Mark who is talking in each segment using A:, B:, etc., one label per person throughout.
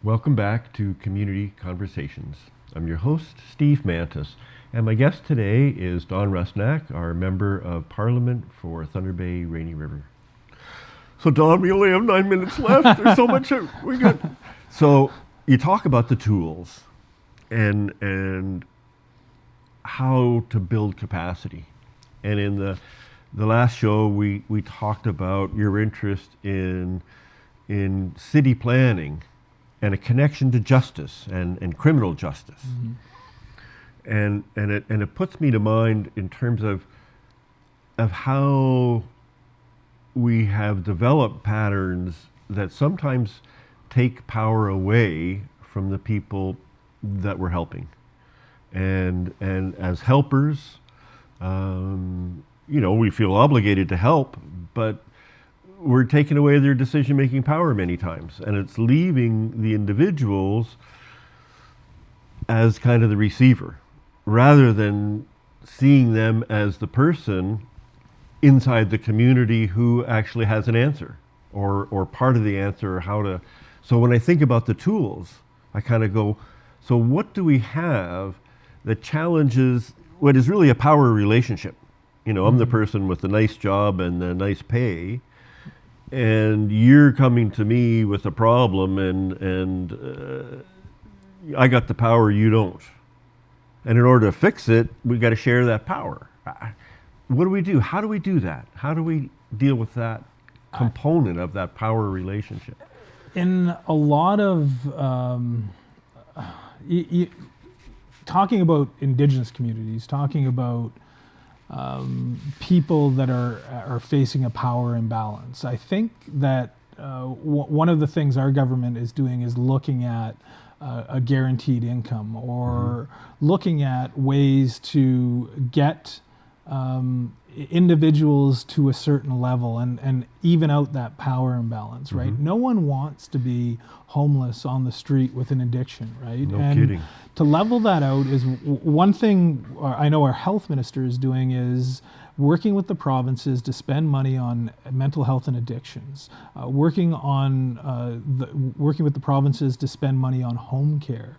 A: Welcome back to Community Conversations. I'm your host, Steve Mantis, and my guest today is Don Rusnak, our Member of Parliament for Thunder Bay Rainy River. So Don, we only have 9 minutes left. There's so much we got. So you talk about the tools and how to build capacity. And in the last show, we talked about your interest in city planning and a connection to justice and criminal justice. And it puts me to mind in terms of how we have developed patterns that sometimes take power away from the people that we're helping. And as helpers, we feel obligated to help, but we're taking away their decision-making power many times, and it's leaving the individuals as kind of the receiver, rather than seeing them as the person inside the community who actually has an answer, or part of the answer, or how to. So when I think about the tools, I kind of go, so what do we have that challenges what is really a power relationship? I'm the person with the nice job and the nice pay, and you're coming to me with a problem, and I got the power, you don't. And in order to fix it, we've got to share that power. What do we do? How do we do that? How do we deal with that component of that power relationship?
B: In a lot of talking about Indigenous communities, talking about people that are facing a power imbalance, I think that one of the things our government is doing is looking at a guaranteed income, or looking at ways to get individuals to a certain level and even out that power imbalance, right? No one wants to be homeless on the street with an addiction, right?
A: No kidding.
B: To level that out is one thing I know our health minister is doing, is working with the provinces to spend money on mental health and addictions, working with the provinces to spend money on home care.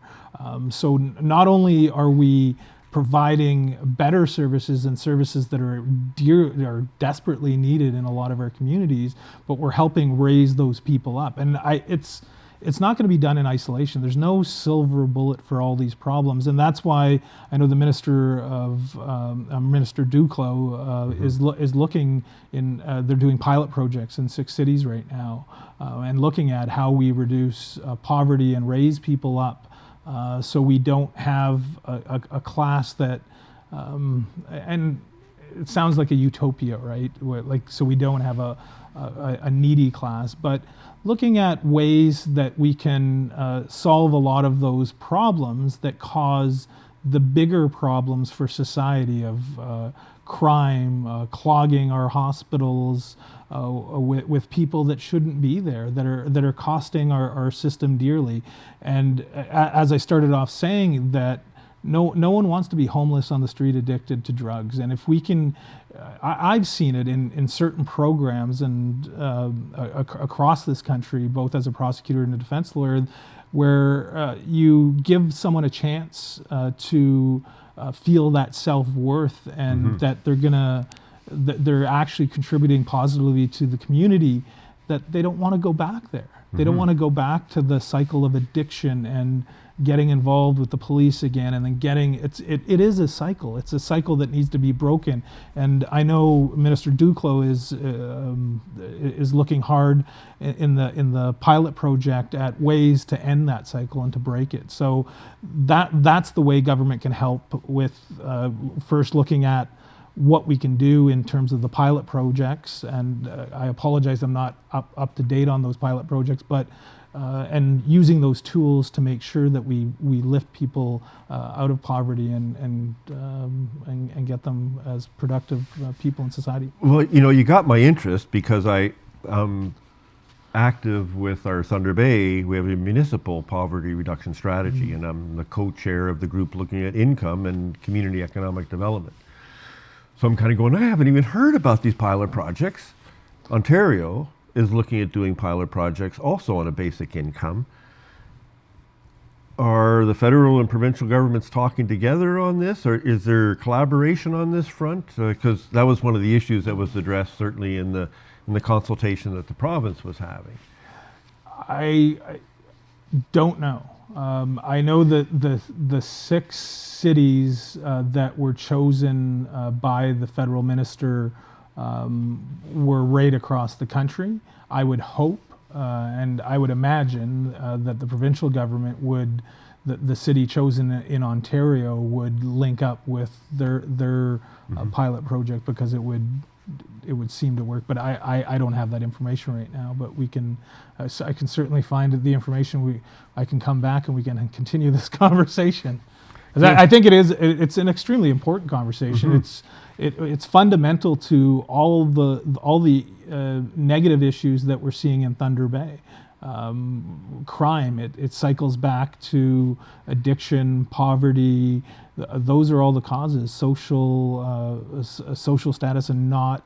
B: So not only are we providing better services and services that are desperately needed in a lot of our communities, but we're helping raise those people up. And it's not going to be done in isolation. There's no silver bullet for all these problems, and that's why I know the Minister Duclos is looking in. They're doing pilot projects in 6 cities right now, and looking at how we reduce poverty and raise people up. So we don't have a class that, and it sounds like a utopia, right? So we don't have a needy class, but looking at ways that we can solve a lot of those problems that cause the bigger problems for society of crime, clogging our hospitals, with people that shouldn't be there, that are costing our system dearly. And as I started off saying, that no one wants to be homeless on the street addicted to drugs. And if we can, I've seen it in certain programs and across this country, both as a prosecutor and a defense lawyer, where you give someone a chance to feel that self-worth, and that they're actually contributing positively to the community, that they don't want to go back there. They don't want to go back to the cycle of addiction and getting involved with the police again, and then it is a cycle. It's a cycle that needs to be broken. And I know Minister Duclos is looking hard in the pilot project at ways to end that cycle and to break it. So that's the way government can help, with first looking at what we can do in terms of the pilot projects. And I apologize, I'm not up to date on those pilot projects, but and using those tools to make sure that we lift people out of poverty and get them as productive people in society.
A: Well, you got my interest because I'm active with our Thunder Bay. We have a municipal poverty reduction strategy, and I'm the co-chair of the group looking at income and community economic development. So I'm kind of going, I haven't even heard about these pilot projects. Ontario is looking at doing pilot projects also on a basic income. Are the federal and provincial governments talking together on this, or is there collaboration on this front? Because that was one of the issues that was addressed certainly in the consultation that the province was having.
B: I don't know. I know that the 6 cities that were chosen by the federal minister were right across the country. I would hope and I would imagine that the provincial government would, the city chosen in Ontario would link up with their pilot project, because it would seem to work. But I don't have that information right now. But we can, so I can certainly find the information. I can come back and we can continue this conversation. I think it's an extremely important conversation. It's fundamental to all the negative issues that we're seeing in Thunder Bay. Crime, it cycles back to addiction, poverty. Those are all the causes. Social status, and not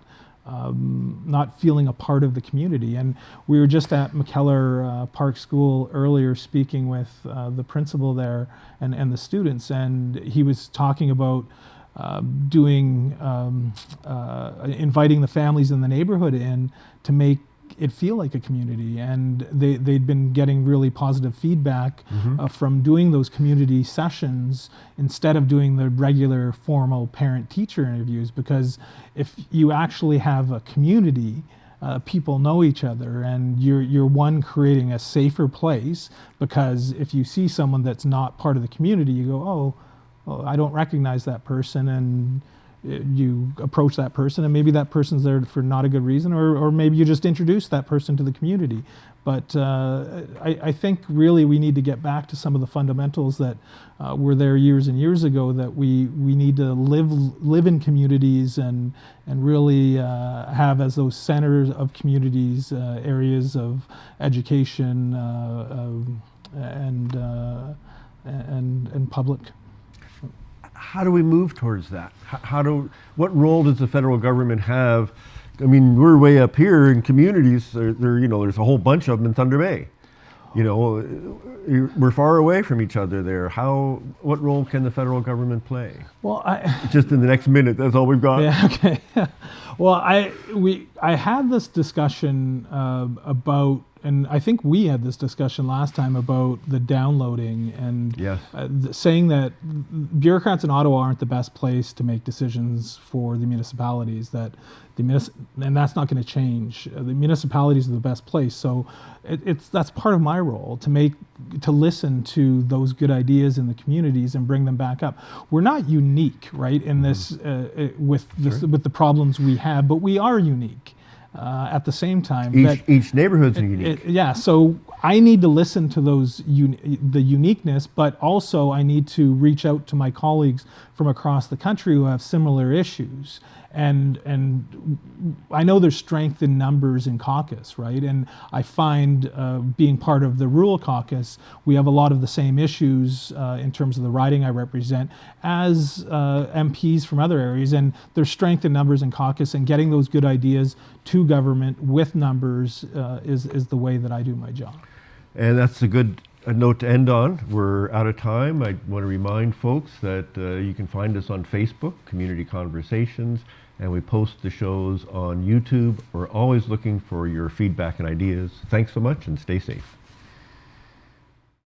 B: feeling a part of the community. And we were just at McKellar Park School earlier speaking with the principal there and the students, and he was talking about inviting the families in the neighborhood in to make it feel like a community. And they'd been getting really positive feedback from doing those community sessions instead of doing the regular formal parent-teacher interviews, because if you actually have a community, people know each other, and you're creating a safer place, because if you see someone that's not part of the community, you go, oh, I don't recognize that person, and you approach that person, and maybe that person's there for not a good reason, or maybe you just introduce that person to the community. But I think really we need to get back to some of the fundamentals that were there years and years ago, that we need to live in communities and really have as those centers of communities areas of education and public.
A: How do we move towards that? What role does the federal government have? I mean, we're way up here in communities. There's a whole bunch of them in Thunder Bay. We're far away from each other there. What role can the federal government play?
B: Well,
A: just in the next minute, that's all we've got.
B: Yeah. Okay. Well, I had this discussion about. And I think we had this discussion last time about the downloading, and
A: yes.
B: Saying that bureaucrats in Ottawa aren't the best place to make decisions for the municipalities, and that's not going to change. The municipalities are the best place. So that's part of my role, to listen to those good ideas in the communities and bring them back up. We're not unique, right, in this with the problems we have, but we are unique. At the same time,
A: each neighborhood's unique.
B: So I need to listen to the uniqueness, but also I need to reach out to my colleagues from across the country who have similar issues. And I know there's strength in numbers in caucus, right? And I find being part of the rural caucus, we have a lot of the same issues in terms of the riding I represent as MPs from other areas. And there's strength in numbers in caucus, and getting those good ideas to government with numbers is the way that I do my job. And
A: that's a good note to end on. We're out of time. I want to remind folks that you can find us on Facebook, Community Conversations, and we post the shows on YouTube. We're always looking for your feedback and ideas. Thanks so much, and stay safe.